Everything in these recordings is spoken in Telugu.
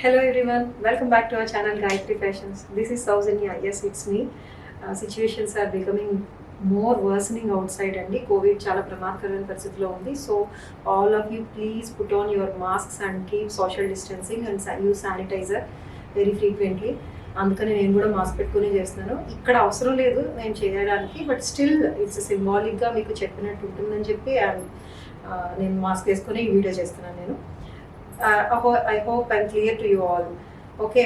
Hello everyone, welcome back to our channel Gayatri Fashions. This is Saujanya. Yes, it's me. Situations are becoming more worsening outside and COVID చాలా ప్రమాదకరమైన పరిస్థితిలో ఉంది. So all of you please put on your masks and keep social distancing and use sanitizer very frequently. అందుకని నేను కూడా మాస్క్ పెట్టుకుని చేస్తున్నాను. ఇక్కడ అవసరం లేదు నేను చేయడానికి, బట్ స్టిల్ ఇట్స్ సింబాలిక్గా మీకు చెప్పినట్టు ఉంటుందని చెప్పి నేను మాస్క్ వేసుకొని ఈ వీడియో చేస్తున్నాను నేను. I hope I'm clear to you all. Okay,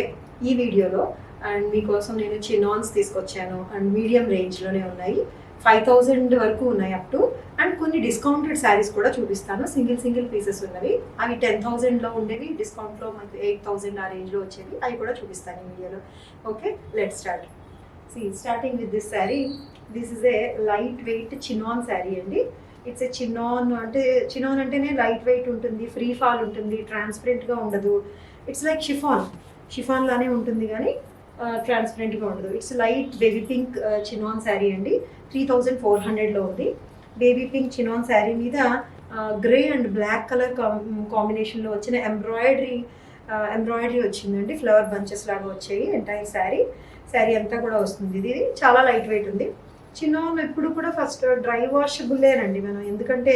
ఈ వీడియోలో అండ్ మీకోసం నేను చినాన్స్ తీసుకొచ్చాను అండ్ మీడియం రేంజ్లోనే ఉన్నాయి. 5,000 వరకు ఉన్నాయి అప్ టు, అండ్ కొన్ని డిస్కౌంటెడ్ శారీస్ కూడా చూపిస్తాను. సింగిల్ పీసెస్ ఉన్నవి, అవి 10,000లో ఉండేవి, డిస్కౌంట్లో మనకు 8,000 ఆ రేంజ్లో వచ్చేవి, అవి కూడా చూపిస్తాను ఈ వీడియోలో. Okay, let start. Starting with this sari. This is a light weight chinon sari అండి. ఇట్స్ ఏ చినాన్ అంటేనే లైట్ వెయిట్ ఉంటుంది, ఫ్రీ ఫాల్ ఉంటుంది, ట్రాన్స్పరెంట్గా ఉండదు. ఇట్స్ లైక్ షిఫాన్ లానే ఉంటుంది కానీ ట్రాన్స్పరెంట్గా ఉండదు. It's light baby pink chinon sari అండి. 3,400లో ఉంది. బేబీ పింక్ చినాన్ శారీ మీద గ్రే అండ్ బ్లాక్ కలర్ కాంబినేషన్లో వచ్చిన ఎంబ్రాయిడరీ వచ్చిందండి. ఫ్లవర్ బంచెస్ లాగా వచ్చాయి ఎంటైర్ శారీ అంతా కూడా వస్తుంది. ఇది చాలా లైట్ వెయిట్ ఉంది. చినాన్ ఎప్పుడు కూడా ఫస్ట్ డ్రై వాషబుల్లేనండి మనం, ఎందుకంటే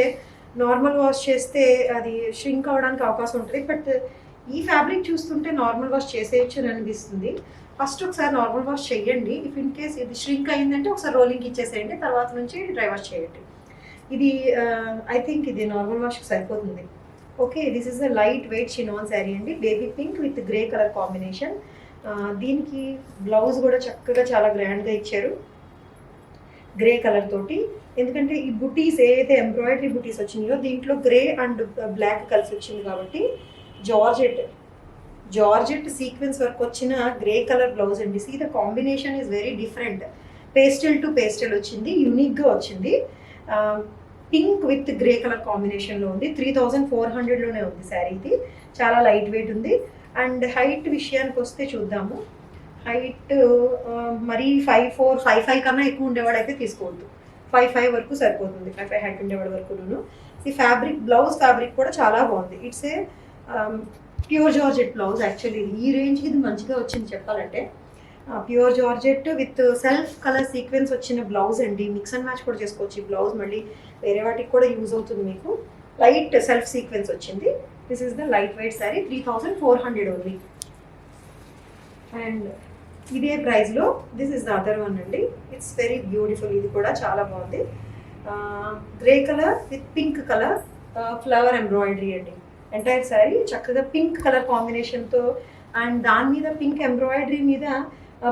నార్మల్ వాష్ చేస్తే అది ష్రింక్ అవడానికి అవకాశం ఉంటుంది. బట్ ఈ ఫ్యాబ్రిక్ చూస్తుంటే నార్మల్ వాష్ చేసేయచ్చు అని అనిపిస్తుంది. ఫస్ట్ ఒకసారి నార్మల్ వాష్ చేయండి. ఇఫ్ ఇన్ కేస్ ఇది ష్రింక్ అయిందంటే ఒకసారి రోలింగ్ ఇచ్చేసేయండి, తర్వాత నుంచి డ్రై వాష్ చేయండి. ఇది ఐ థింక్ ఇది నార్మల్ వాష్కి సరిపోతుంది. Okay, this is a light weight chinon sari అండి. Baby pink with grey colour combination. దీనికి బ్లౌజ్ కూడా చక్కగా చాలా గ్రాండ్గా ఇచ్చారు, గ్రే కలర్ తోటి. ఎందుకంటే ఈ బుటీస్ ఏదైతే ఎంబ్రాయిడరీ బుటీస్ వచ్చినాయో దీంట్లో గ్రే అండ్ బ్లాక్ కలిసి వచ్చింది కాబట్టి జార్జెట్ సీక్వెన్స్ వర్క్ వచ్చిన గ్రే కలర్ బ్లౌజ్ అండి. See the combination is very different. Pastel to pastel వచ్చింది, యూనిక్గా వచ్చింది. పింక్ విత్ గ్రే కలర్ కాంబినేషన్లో ఉంది. 3,400లోనే ఉంది శారీ. ఇది చాలా లైట్ వెయిట్ ఉంది. అండ్ హైట్ విషయానికి వస్తే చూద్దాము. హైట్ మరీ 5'4", 5'5" కన్నా ఎక్కువ ఉండేవాడు అయితే తీసుకోవద్దు. 5'5" వరకు సరిపోతుంది. 5'5" హైట్ ఉండేవాడు వరకును. ఈ బ్లౌజ్ ఫ్యాబ్రిక్ కూడా చాలా బాగుంది. It's a pure georgette blouse. Actually ఈ రేంజ్కి ఇది మంచిగా వచ్చింది చెప్పాలంటే. Pure georgette with self colour sequence వచ్చిన బ్లౌజ్ అండి. మిక్స్ అండ్ మ్యాచ్ కూడా చేసుకోవచ్చు. ఈ బ్లౌజ్ మళ్ళీ వేరే వాటికి కూడా యూజ్ అవుతుంది మీకు. లైట్ సెల్ఫ్ సీక్వెన్స్ వచ్చింది. This is the light weight sari. 3,400 only. And ఇదే ప్రైస్లో this is the other one అండి. It's very beautiful. ఇది కూడా చాలా బాగుంది. Grey colour with pink colour flower embroidery అండి. ఎంటైర్ శారీ చక్కగా పింక్ కలర్ కాంబినేషన్తో, అండ్ దాని మీద పింక్ ఎంబ్రాయిడరీ మీద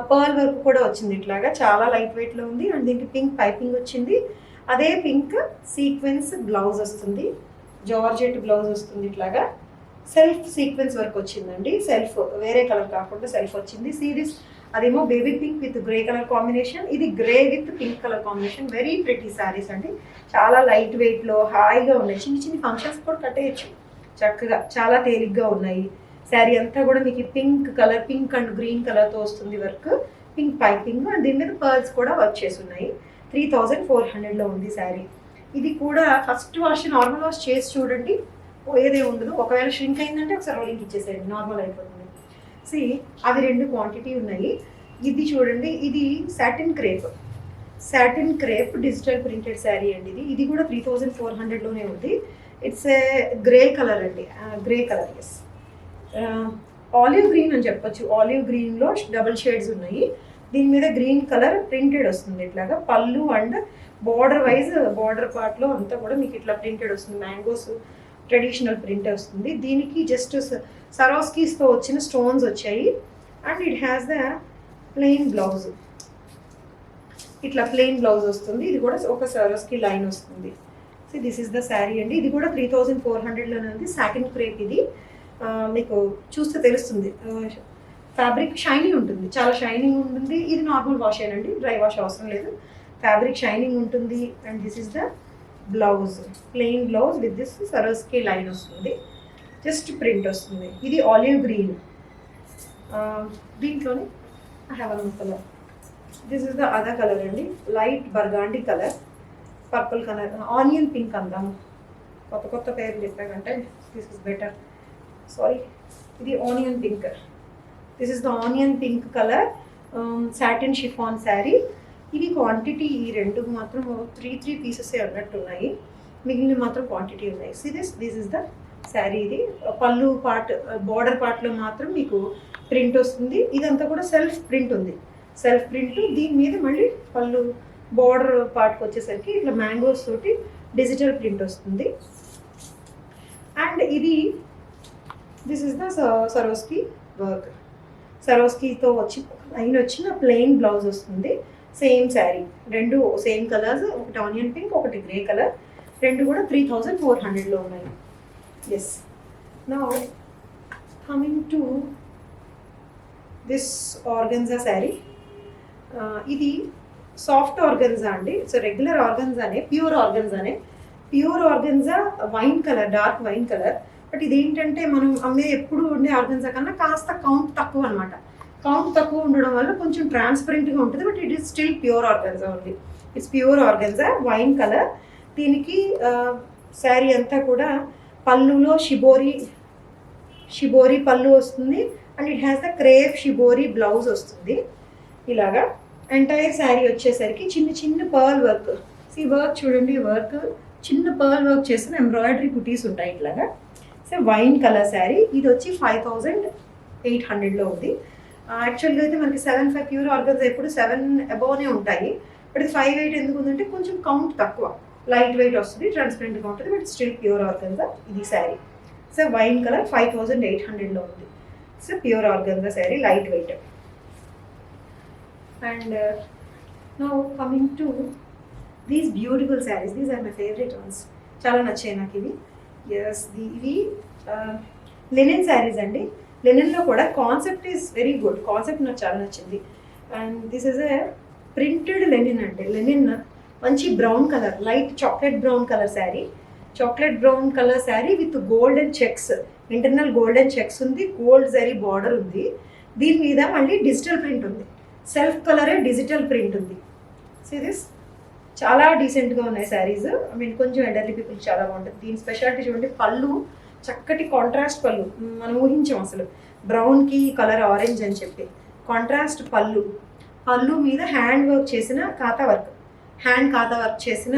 పర్ల్ వర్క్ కూడా వచ్చింది. ఇట్లాగా చాలా లైట్ వెయిట్లో ఉంది. అండ్ దీనికి పింక్ పైపింగ్ వచ్చింది. అదే పింక్ సీక్వెన్స్ బ్లౌజ్ వస్తుంది, జార్జెట్ బ్లౌజ్ వస్తుంది. ఇట్లాగా సెల్ఫ్ సీక్వెన్స్ వర్క్ వచ్చిందండి. సెల్ఫ్ వేరే కలర్ కాకుండా సెల్ఫ్ వచ్చింది. సీరీస్ అదేమో baby pink with grey colour combination, ఇది grey with pink colour combination. Very pretty saris అండి. చాలా లైట్ వెయిట్లో హాయిగా ఉన్నాయి. చిన్న ఫంక్షన్స్ కూడా కట్టేయచ్చు చక్కగా. చాలా తేలిగ్గా ఉన్నాయి. శారీ అంతా కూడా మీకు పింక్ అండ్ గ్రీన్ కలర్తో వస్తుంది వర్క్. పింక్ పైపింగ్ అండ్ దీని మీద పర్ల్స్ కూడా వర్క్ చేసి ఉన్నాయి. 3,400లో ఉంది శారీ. ఇది కూడా ఫస్ట్ వాష్ నార్మల్ వాష్ చేసి చూడండి, ఏదే ఉండదు. ఒకవేళ ష్రింక్ అయిందంటే ఒకసారి రోలింగ్ ఇచ్చేసేయండి, నార్మల్ అయిపోతుంది. అవి 2 క్వాంటిటీ ఉన్నాయి. ఇది చూడండి, ఇది satin crepe digital printed sari అండి. ఇది కూడా 3,400లోనే ఉంది. ఇట్స్ ఏ గ్రే కలర్ అండి. Grey colour, yes, olive green అని చెప్పొచ్చు. ఆలివ్ గ్రీన్లో డబుల్ షేడ్స్ ఉన్నాయి. దీని మీద గ్రీన్ కలర్ ప్రింటెడ్ వస్తుంది. ఇట్లాగా పళ్ళు అండ్ బార్డర్ పార్ట్లో అంతా కూడా మీకు ఇట్లా ప్రింటెడ్ వస్తుంది. మ్యాంగోస్ ట్రెడిషనల్ ప్రింట్ వస్తుంది. దీనికి జస్ట్ సరోస్కీస్తో వచ్చిన స్టోన్స్ వచ్చాయి. And it has the plain blouse. ఇట్లా ప్లెయిన్ బ్లౌజ్ వస్తుంది. ఇది కూడా ఒక సరోస్కీ లైన్ వస్తుంది. దిస్ ఇస్ ద శారీ అండి. ఇది కూడా 3,400లోనే ఉంది. Satin crepe. ఇది మీకు చూస్తే తెలుస్తుంది. ఫ్యాబ్రిక్ షైనింగ్ ఉంటుంది, చాలా షైనింగ్ ఉంటుంది. ఇది నార్మల్ వాష్ ఏనండి, డ్రై వాష్ అవసరం లేదు. ఫ్యాబ్రిక్ షైనింగ్ ఉంటుంది. And this is the blouse, plain blouse with this Swarovski line వస్తుంది. జస్ట్ ప్రింట్ వస్తుంది. ఇది ఆలివ్ గ్రీన్. దీంట్లోనే I have one colour. This is the other colour అండి. Light burgundy colour, purple colour, onion pink అందాము. కొత్త పేర్లు చెప్పాకంటే దిస్ ఇస్ బెటర్. సారీ, ఇది onion pink. This is the onion pink colour satin chiffon sari. ఇవి క్వాంటిటీ ఈ రెండు మాత్రం త్రీ పీసెసే అన్నట్టు ఉన్నాయి, మిగిలిన మాత్రం క్వాంటిటీ ఉన్నాయి. This is the sari. ఇది పళ్ళు పార్ట్ బార్డర్ పార్ట్లో మాత్రం మీకు ప్రింట్ వస్తుంది. ఇదంతా కూడా సెల్ఫ్ ప్రింట్ ఉంది, సెల్ఫ్ ప్రింట్. దీని మీద మళ్ళీ పళ్ళు బార్డర్ పార్ట్కి వచ్చేసరికి ఇట్లా మ్యాంగోస్ తోటి డిజిటల్ ప్రింట్ వస్తుంది. అండ్ ఇది this is the Swarovski work. సరోస్కీతో వచ్చిన ప్లెయిన్ బ్లౌజ్ వస్తుంది. సేమ్ శారీ, రెండు సేమ్ కలర్స్, ఒకటి ఆనియన్ పింక్ ఒకటి గ్రే కలర్, రెండు కూడా 3400లో ఉన్నాయి. Yes. Now coming to this organza sari. ఇది సాఫ్ట్ ఆర్గన్జా అండి. సో రెగ్యులర్ ఆర్గన్జానే, pure organza wine colour, dark wine colour. But ఇదేంటంటే మనం అమ్మే ఎప్పుడు ఉండే ఆర్గన్జా కన్నా కాస్త కౌంట్ తక్కువ అనమాట. కౌంట్ తక్కువ ఉండడం వల్ల కొంచెం ట్రాన్స్పరెంట్గా ఉంటుంది. But it is still pure organza only. It's pure organza wine colour. దీనికి శారీ అంతా కూడా పళ్ళులో షిబోరి పళ్ళు వస్తుంది. And it has the crepe shibori blouse వస్తుంది. ఇలాగా ఎంటైర్ శారీ వచ్చేసరికి చిన్న పర్ల్ వర్క్. ఈ వర్క్ చూడండి, వర్క్ చిన్న పర్ల్ వర్క్ చేసిన ఎంబ్రాయిడరీ కుటీస్ ఉంటాయి ఇట్లాగా. So wine colour sari. ఇది వచ్చి 5800లో ఉంది. యాక్చువల్గా అయితే మనకి 7.5 ప్యూర్ ఆర్గన్స్ ఎప్పుడు 7 అబోవ్నే ఉంటాయి. బట్ ఇది 5.8 ఎందుకు ఉందంటే కొంచెం కౌంట్ తక్కువ, లైట్ వెయిట్ వస్తుంది, ట్రాన్స్పరెంట్గా ఉంటుంది. బట్ స్టిల్ ప్యూర్ ఆర్గన్జా ఇది శారీ. సో వైన్ కలర్ 5800లో ఉంది. So pure organza sari, light weight. And now coming to these beautiful saris. These are my favourite ones. చాలా నచ్చాయి నాకు ఇవి. ఎస్, ఇవి లెనిన్ శారీస్ అండి. లెనిన్లో కూడా concept is very good. Concept నాకు చాలా నచ్చింది. And this is a printed linen అంటే లెనిన్ మంచి brown colour, light chocolate brown colour sari. Chocolate brown colour sari with golden checks, internal golden checks ఉంది, గోల్డ్ జరీ బార్డర్ ఉంది. దీని మీద మళ్ళీ డిజిటల్ ప్రింట్ ఉంది, సెల్ఫ్ కలరే డిజిటల్ ప్రింట్ ఉంది. సో దిస్ చాలా డీసెంట్గా ఉన్నాయి శారీస్. ఐ మీన్ కొంచెం ఎల్డర్లీ పీపుల్ చాలా బాగుంటుంది. దీని స్పెషాలిటీ చూడండి, పళ్ళు చక్కటి కాంట్రాస్ట్ పళ్ళు. మనం ఊహించాం అసలు బ్రౌన్కి కలర్ ఆరెంజ్ అని చెప్పి. కాంట్రాస్ట్ పళ్ళు మీద హ్యాండ్ వర్క్ చేసిన కాతా వర్క్ చేసిన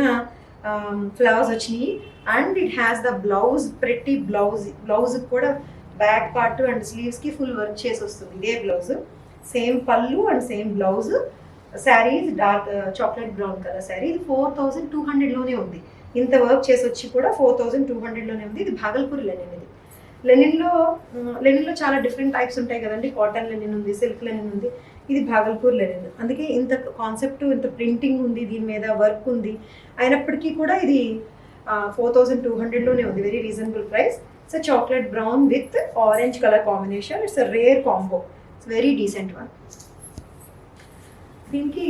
ఫ్లవర్స్ వచ్చినాయి. And it has the blouse, pretty blouse కూడా బ్యాక్ పార్ట్ అండ్ స్లీవ్స్కి ఫుల్ వర్క్ చేసి వస్తుంది. ఇదే బ్లౌజ్, సేమ్ పళ్ళు and same blouse. Sari dark chocolate brown colour sari. ఇది 4200లోనే ఉంది. ఇంత వర్క్ చేసి వచ్చి కూడా 4200లోనే ఉంది. ఇది భాగల్పూర్ లెనిన్. ఇది లెనిన్లో చాలా డిఫరెంట్ టైప్స్ ఉంటాయి కదండి. కాటన్ లెనిన్ ఉంది, సిల్క్ లెనిన్ ఉంది. ఇది భాగల్పూర్ లెనిన్. అందుకే ఇంత కాన్సెప్ట్, ఇంత ప్రింటింగ్ ఉంది, దీని మీద వర్క్ ఉంది. అయినప్పటికీ కూడా ఇది 4200లోనే ఉంది. Very reasonable price. So chocolate brown with orange colour combination. It's a rare combo. It's very decent one. దీనికి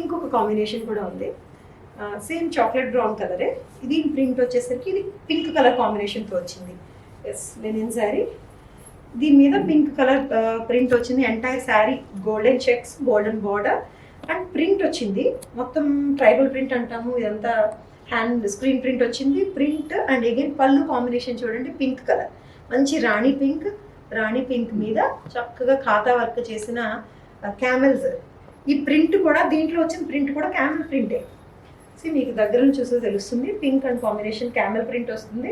ఇంకొక కాంబినేషన్ కూడా ఉంది. సేమ్ చాక్లెట్ బ్రౌన్ కలరే. ఇది ప్రింట్ వచ్చేసరికి ఇది పింక్ కలర్ కాంబినేషన్తో వచ్చింది. Yes, linen sari. దీని మీద పింక్ కలర్ ప్రింట్ వచ్చింది. Entire sari golden checks, golden border and print వచ్చింది. మొత్తం ట్రైబల్ ప్రింట్ అంటాము. ఇదంతా హ్యాండ్ స్క్రీన్ ప్రింట్ వచ్చింది. Print and again pallu combination చూడండి, పింక్ కలర్, మంచి రాణి పింక్ మీద చక్కగా ఖాతా వర్క్ చేసిన క్యామెల్స్. ఈ ప్రింట్ కూడా, దీంట్లో వచ్చిన ప్రింట్ కూడా క్యామెల్ ప్రింటే. మీకు దగ్గర నుంచి చూస్తే తెలుస్తుంది. Pink and combination camel print వస్తుంది.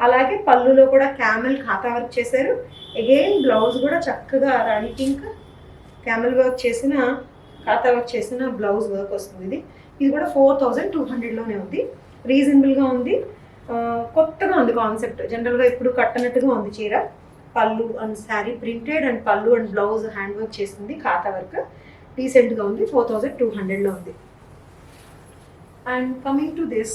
అలాగే పళ్ళులో కూడా క్యామెల్ ఖాతా వర్క్ చేశారు. అగైన్ బ్లౌజ్ కూడా చక్కగా రాణి పింక్ క్యామెల్ వర్క్ చేసిన, ఖాతా వర్క్ చేసిన బ్లౌజ్ వర్క్ వస్తుంది. ఇది కూడా 4200లోనే ఉంది. రీజనబుల్గా ఉంది, కొత్తగా ఉంది కాన్సెప్ట్. జనరల్గా ఇప్పుడు కట్టనట్టుగా ఉంది చీర. పళ్ళు అండ్ శారీ ప్రింటెడ్ అండ్ పళ్ళు అండ్ బ్లౌజ్ హ్యాండ్ వర్క్ చేసింది, ఖాతా వర్క్. డీసెంట్గా ఉంది. 4200లో ఉంది. And coming to this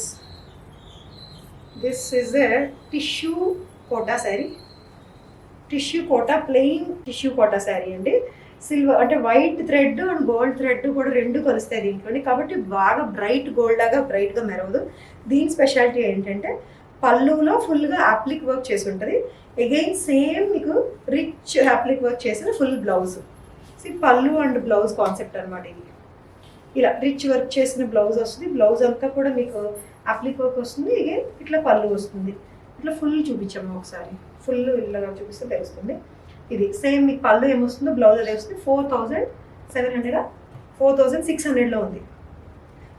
is a tissue Kota sari. Plain tissue Kota sari అండి. సిల్వర్ అంటే white thread and gold thread కూడా రెండు కలుస్తాయి దీంట్లోని. కాబట్టి బాగా బ్రైట్ గోల్డ్ లాగా బ్రైట్గా మెరవదు. దీని స్పెషాలిటీ ఏంటంటే పళ్ళులో ఫుల్గా అప్లిక్ వర్క్ చేసి ఉంటుంది. అగైన్ సేమ్ మీకు రిచ్ అప్లిక్ వర్క్ చేసిన ఫుల్ బ్లౌజ్. పళ్ళు అండ్ బ్లౌజ్ కాన్సెప్ట్ అనమాట ఇది. ఇలా రిచ్ వర్క్ చేసిన బ్లౌజ్ వస్తుంది. బ్లౌజ్ అంతా కూడా మీకు అప్లిక్ వర్క్ వస్తుంది. అగైన్ ఇట్లా పళ్ళు వస్తుంది. ఇట్లా ఫుల్ చూపించాము ఒకసారి. ఫుల్ ఇలాగా చూపిస్తే తెలుస్తుంది. ఇది సేమ్ మీకు పళ్ళు ఏమొస్తుందో బ్లౌజ్ అదే వస్తుంది. 4700 4600లో ఉంది.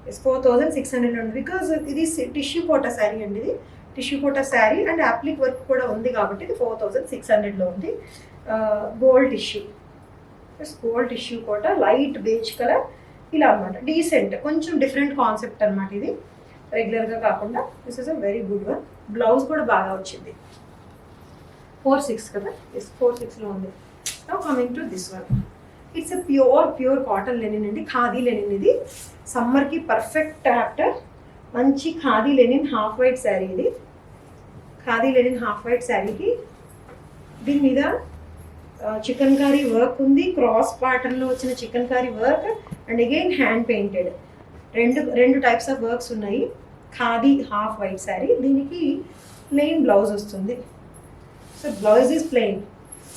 4600 ఉంది బికాజ్ ఇది టిష్యూ కోటా శారీ అండి. ఇది tissue Kota sari and applique work కూడా ఉంది కాబట్టి ఇది 4600లో ఉంది. Gold tissue Kota light beige colour ఇలా అనమాట. డీసెంట్ కొంచెం డిఫరెంట్ కాన్సెప్ట్ అనమాట ఇది, రెగ్యులర్గా కాకుండా. This is a very good one. Blouse కూడా బాగా వచ్చింది. 46 కదా, 46లో ఉంది. Now coming to this one. It's a pure cotton linen అండి, ఖాదీ లెనిన్. ఇది సమ్మర్కి పర్ఫెక్ట్ యాప్టర్. మంచి khadi linen half white sari. ఇది ఖాదీ లెనిన్ హాఫ్ వైట్ శారీకి దీని మీద చికెన్ కారీ వర్క్ ఉంది. క్రాస్ ప్యాటర్న్లో వచ్చిన chikankari work and again hand painted. రెండు టైప్స్ ఆఫ్ వర్క్స్ ఉన్నాయి. ఖాదీ హాఫ్ వైట్ శారీ, దీనికి ప్లెయిన్ బ్లౌజ్ వస్తుంది. So blouse is plain,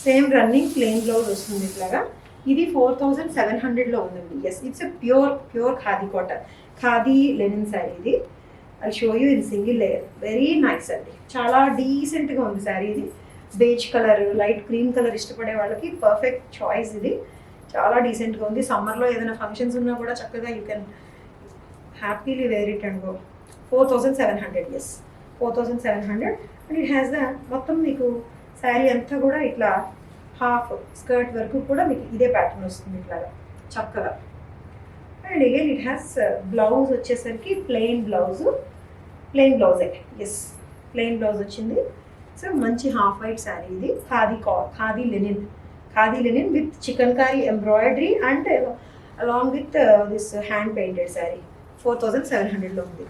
same running plain blouse వస్తుంది ఇట్లాగా. ఇది 4700లో ఉందండి. Yes, it's a pure khadi linen sari. ఇది I show you in single layer. Very nice అండి, చాలా డీసెంట్గా ఉంది శారీ. ఇది beige colour, light cream colour ఇష్టపడే వాళ్ళకి పర్ఫెక్ట్ చాయిస్. ఇది చాలా డీసెంట్గా ఉంది. సమ్మర్లో ఏదైనా ఫంక్షన్స్ ఉన్నా కూడా చక్కగా you can happily wear it and go. 4700, yes 4700. And it has the మొత్తం మీకు శారీ అంతా కూడా ఇట్లా హాఫ్ స్కర్ట్ వరకు కూడా మీకు ఇదే ప్యాటర్న్ వస్తుంది ఇట్లాగా చక్కగా. And again it has blouse వచ్చేసరికి ప్లెయిన్ బ్లౌజే. ఎస్, ప్లెయిన్ బ్లౌజ్ వచ్చింది. సో మంచి హాఫ్ వైట్ శారీ. ఇది khadi linen with chikankari embroidery and along with this hand painted sari. 4700లో ఉంది.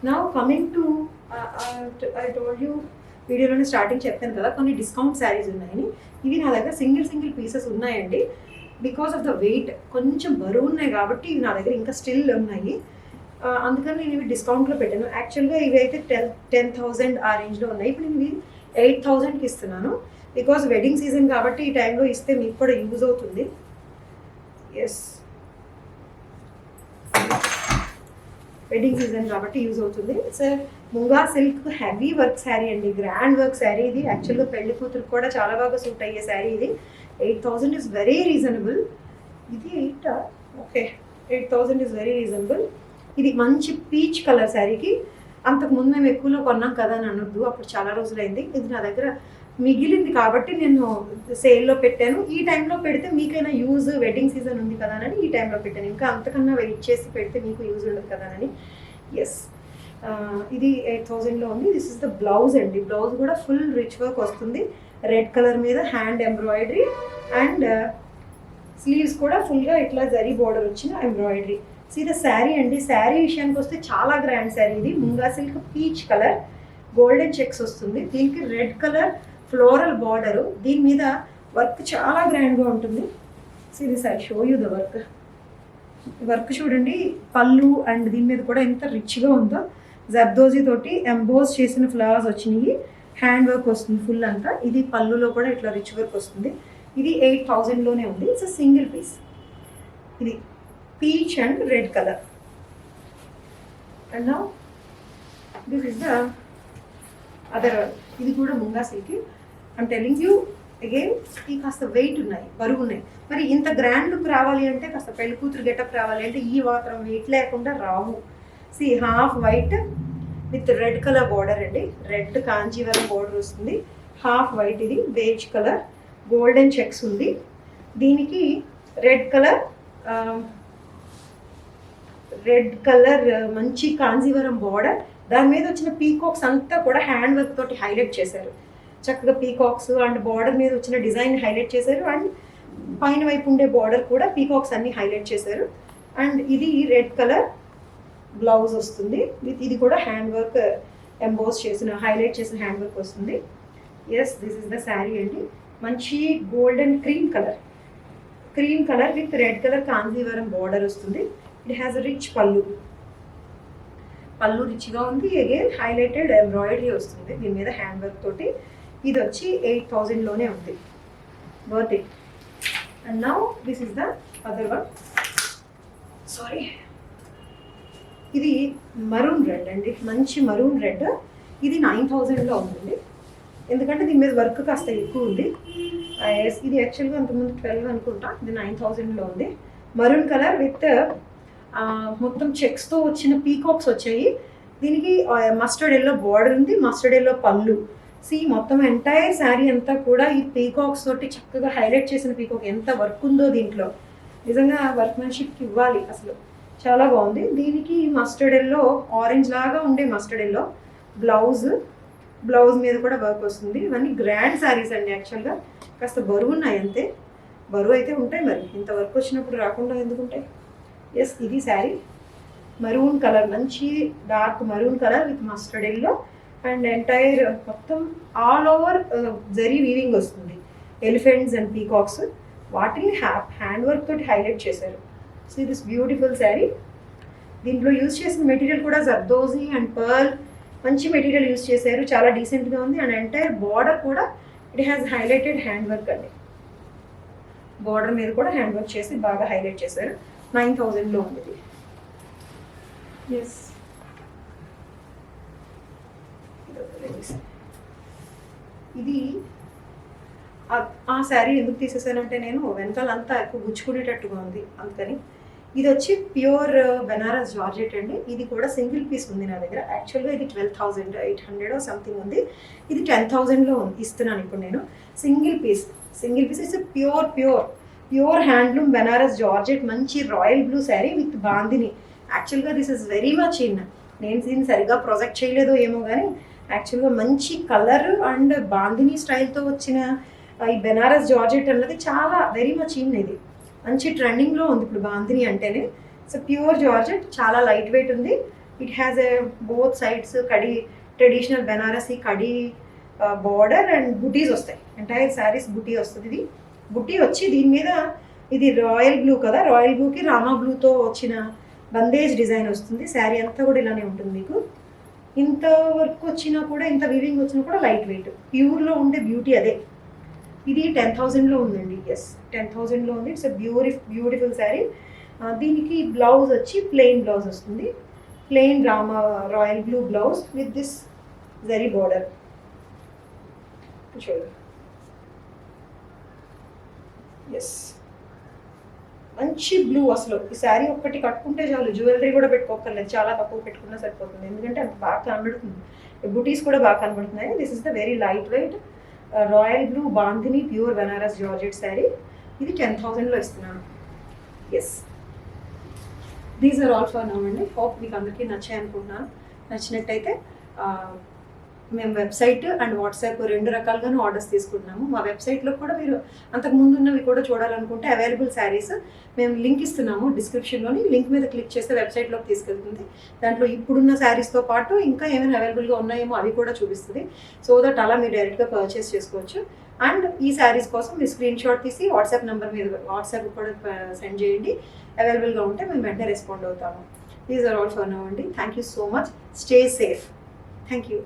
Now coming to I told you వీడియోలోనే స్టార్టింగ్ చెప్పాను కదా కొన్ని డిస్కౌంట్ శారీస్ ఉన్నాయని. ఇవి నా దగ్గర సింగిల్ పీసెస్ ఉన్నాయండి. బికాస్ ఆఫ్ ద వెయిట్ కొంచెం బరువు ఉన్నాయి కాబట్టి ఇవి నా దగ్గర ఇంకా స్టిల్ ఉన్నాయి. అందుకని నేను ఇవి డిస్కౌంట్లో పెట్టాను. యాక్చువల్గా ఇవి అయితే 10,000 ఆ రేంజ్లో ఉన్నాయి. ఇప్పుడు నేను ఇవి 8,000కి ఇస్తున్నాను. బికాస్ వెడ్డింగ్ సీజన్ కాబట్టి ఈ టైంలో ఇస్తే మీకు కూడా యూజ్ అవుతుంది. ఎస్, వెడ్డింగ్ సీజన్ కాబట్టి యూజ్ అవుతుంది. It's munga silk heavy work sari అండి, గ్రాండ్ వర్క్ శారీ. ఇది యాక్చువల్గా పెళ్లి కూతురు కూడా చాలా బాగా సూట్ అయ్యే శారీ. ఇది 8,000 ఇస్ వెరీ రీజనబుల్. ఇది 8,000 ఇస్ వెరీ రీజనబుల్. ఇది మంచి పీచ్ కలర్ శారీకి అంతకుముందు మేము ఎక్కువలో కొన్నాం కదా అని అనొద్దు, అప్పుడు చాలా రోజులైంది. ఇది నా దగ్గర మిగిలింది కాబట్టి నేను సేల్లో పెట్టాను. ఈ టైంలో పెడితే మీకైనా యూజ్, వెడ్డింగ్ సీజన్ ఉంది కదా అని ఈ టైంలో పెట్టాను. ఇంకా అంతకన్నా వెయిట్ చేసి పెడితే మీకు యూజ్ ఉండదు కదా అని. ఎస్, ఇది 8,000లో ఉంది. దిస్ ఇస్ ద బ్లౌజ్ అండి. బ్లౌజ్ కూడా ఫుల్ రిచ్ వర్క్ వస్తుంది. రెడ్ కలర్ మీద హ్యాండ్ ఎంబ్రాయిడరీ అండ్ స్లీవ్స్ కూడా ఫుల్గా ఇట్లా జరీ బోర్డర్ వచ్చిన ఎంబ్రాయిడరీ. సీదా శారీ అండి. శారీ విషయానికి వస్తే చాలా గ్రాండ్ శారీ. ఇది munga silk peach colour, golden checks వస్తుంది. దీనికి రెడ్ కలర్ ఫ్లోరల్ బార్డరు. దీని మీద వర్క్ చాలా గ్రాండ్గా ఉంటుంది. సీదా sir show you the work చూడండి. పళ్ళు అండ్ దీని మీద కూడా ఎంత రిచ్గా ఉందో. జర్దోజీ తోటి ఎంబోస్ చేసిన ఫ్లవర్స్ వచ్చినాయి. హ్యాండ్ వర్క్ వస్తుంది ఫుల్ అంతా. ఇది పళ్ళులో కూడా ఇట్లా రిచ్ వర్క్ వస్తుంది. ఇది 8,000లోనే ఉంది. It's single piece. ఇది peach and red colour. And now this is the other. ఇది కూడా ముంగా silk. I'm telling you again, ఈ కాస్త వెయిట్ ఉన్నాయి, బరువు ఉన్నాయి. మరి ఇంత గ్రాండ్ లుక్ రావాలి అంటే, కాస్త పెళ్లి కూతురు గెటప్ రావాలి అంటే ఈ మాత్రం వెయిట్ లేకుండా రావు. See half white with red colour border అండి. రెడ్ కాంచీవరం బార్డర్ వస్తుంది. Half white. ఇది బేజ్ కలర్, గోల్డెన్ చెక్స్ ఉంది. దీనికి రెడ్ కలర్ మంచి కాంజీవరం బార్డర్. దాని మీద వచ్చిన పీకాక్స్ అంతా కూడా హ్యాండ్ వర్క్ తోటి హైలైట్ చేశారు. చక్కగా పీకాక్స్ అండ్ బార్డర్ మీద వచ్చిన డిజైన్ హైలైట్ చేశారు. అండ్ పైన వైపు ఉండే బార్డర్ కూడా పీకాక్స్ అన్ని హైలైట్ చేశారు. అండ్ ఇది రెడ్ కలర్ బ్లౌజ్ వస్తుంది. ఇది కూడా హ్యాండ్ వర్క్ ఎంబోస్ చేసిన, హైలైట్ చేసిన హ్యాండ్ వర్క్ వస్తుంది. Yes, this is the sari అండి. మంచి golden cream colour with red colour Kanjeevaram border వస్తుంది. ఇట్ హ్యాస్ రిచ్ పళ్ళు రిచ్గా ఉంది. అగైన్ హైలైటెడ్ ఎంబ్రాయిడరీ వస్తుంది దీని మీద హ్యాండ్ వర్క్ తోటి. ఇది వచ్చి 8,000లోనే ఉంది. Worth it. And now this is the other one. Sorry, ఇది మరూన్ రెడ్ అండి. మంచి మరూన్ రెడ్. ఇది 9,000లో ఉంటుంది. ఎందుకంటే దీని మీద వర్క్ కాస్త ఎక్కువ ఉంది. ఇది యాక్చువల్గా అంతకుముందు 12 అనుకుంటా, ఇది 9000లో ఉంది. మరూన్ కలర్ విత్ మొత్తం చెక్స్తో వచ్చిన పీకాక్స్ వచ్చాయి. దీనికి మస్టర్డ్ ఎల్లో బార్డర్ ఉంది, మస్టర్డ్ ఎల్లో పళ్ళు. మొత్తం ఎంటైర్ శారీ అంతా కూడా ఈ పీకాక్స్ తోటి చక్కగా హైలైట్ చేసిన పీకాక్. ఎంత వర్క్ ఉందో దీంట్లో, నిజంగా వర్క్మెన్షిప్కి ఇవ్వాలి అసలు. చాలా బాగుంది. దీనికి మస్టర్డ్ ఎల్లో, ఆరెంజ్ లాగా ఉండే మస్టర్డ్ ఎల్లో బ్లౌజ్ మీద కూడా వర్క్ వస్తుంది. ఇవన్నీ గ్రాండ్ శారీస్ అండి. యాక్చువల్గా కాస్త బరువు ఉన్నాయి అంతే, బరువు అయితే ఉంటాయి, మరి ఇంత వర్క్ వచ్చినప్పుడు రాకుండా ఎందుకు ఉంటాయి. ఎస్, ఇది శారీ మరూన్ కలర్, మంచి dark maroon colour with mustard yellow and entire మొత్తం ఆల్ ఓవర్ జరీ వీవింగ్ వస్తుంది. ఎలిఫెంట్స్ అండ్ పీకాక్స్, వాటిని హ్యాండ్ వర్క్ తోటి హైలైట్ చేశారు. So this beautiful sari. దీంట్లో యూజ్ చేసిన మెటీరియల్ కూడా జర్దోజీ అండ్ పర్ల్, మంచి మెటీరియల్ యూజ్ చేశారు, చాలా డీసెంట్గా ఉంది. అండ్ ఎంటైర్ బార్డర్ కూడా it has highlighted hand work అండి. బార్డర్ మీద కూడా హ్యాండ్ వర్క్ చేసి బాగా హైలైట్ చేశారు. 9000లో ఉంది ఇది. ఎస్, ఇది ఆ శారీ ఎందుకు తీసేసానంటే, నేను వెనకాలంతా ఎక్కువ గుచ్చుకునేటట్టుగా ఉంది అందుకని. ఇది వచ్చి ప్యూర్ బెనారస్ జార్జెట్ అండి. ఇది కూడా సింగిల్ పీస్ ఉంది నా దగ్గర. యాక్చువల్గా ఇది 12,800 సంథింగ్ ఉంది. ఇది 10,000లో ఇస్తున్నాను ఇప్పుడు నేను. Single piece it's pure handloom Benaras georgette, మంచి royal blue sari with bandhani. యాక్చువల్గా this is very much in. నేను దీన్ని సరిగా ప్రొజెక్ట్ చేయలేదో ఏమో కానీ, యాక్చువల్గా మంచి కలర్ అండ్ బాందిని స్టైల్తో వచ్చిన ఈ బెనారస్ జార్జెట్ అన్నది చాలా వెరీ మచ్ ఇన్. ఇది మంచి ట్రెండింగ్లో ఉంది ఇప్పుడు బాందిని అంటేనే. సో ప్యూర్ జార్జెట్, చాలా లైట్ వెయిట్ ఉంది. It has a both sides kadhi, traditional Banarasi kadhi border and బుటీస్ వస్తాయి. ఎంటైర్ శారీస్ బుటీ వస్తుంది. ఇది బుటీ వచ్చి దీని మీద ఇది రాయల్ బ్లూ కదా, రాయల్ బ్లూకి రామా బ్లూతో వచ్చిన బందేజ్ డిజైన్ వస్తుంది. శారీ అంతా కూడా ఇలానే ఉంటుంది మీకు. ఇంత వర్క్ వచ్చినా కూడా, ఇంత వీవింగ్ వచ్చినా కూడా లైట్ వెయిట్, ప్యూర్లో ఉండే బ్యూటీ అదే. ఇది 10,000లో ఉందండి. ఎస్, 10,000లో ఉంది. It's beautiful sari. దీనికి బ్లౌజ్ వచ్చి ప్లెయిన్ బ్లౌజ్ వస్తుంది. Plain royal blue blouse with this zari border. చూడండి. ఎస్, మంచి బ్లూ. అసలు ఈ శారీ ఒక్కటి కట్టుకుంటే చాలు, జ్యువెలరీ కూడా పెట్టుకోకర్లేదు, చాలా తక్కువ పెట్టుకున్నా సరిపోతుంది. ఎందుకంటే అంత బాగా కనబడుతుంది, బుటీస్ కూడా బాగా కనబడుతున్నాయి. This is the very light weight royal blue bandhani pure Benaras georgette sari. ఇది 10,000లో ఇస్తున్నాను. Yes, these are all for now అండి. హోప్ మీకు అందరికీ నచ్చాయి అనుకుంటున్నాను. నచ్చినట్టయితే మేము వెబ్సైట్ అండ్ వాట్సాప్ 2 రకాలుగాను ఆర్డర్స్ తీసుకుంటున్నాము. మా వెబ్సైట్లో కూడా మీరు అంతకు ముందు ఉన్నవి కూడా చూడాలనుకుంటే అవైలబుల్ శారీస్ మేము లింక్ ఇస్తున్నాము డిస్క్రిప్షన్లోని. లింక్ మీద క్లిక్ చేస్తే వెబ్సైట్లోకి తీసుకెళ్తుంది. దాంట్లో ఇప్పుడున్న శారీస్తో పాటు ఇంకా ఏమైనా అవైలబుల్గా ఉన్నాయేమో అవి కూడా చూపిస్తుంది. సో దట్ అలా మీరు డైరెక్ట్గా పర్చేస్ చేసుకోవచ్చు. అండ్ ఈ శారీస్ కోసం మీరు స్క్రీన్ షాట్ తీసి వాట్సాప్ నెంబర్ మీద వాట్సాప్ కూడా సెండ్ చేయండి. అవైలబుల్గా ఉంటే మేము వెంటనే రెస్పాండ్ అవుతాము. These are all for now అండి. Thank you so much. Stay safe. Thank you.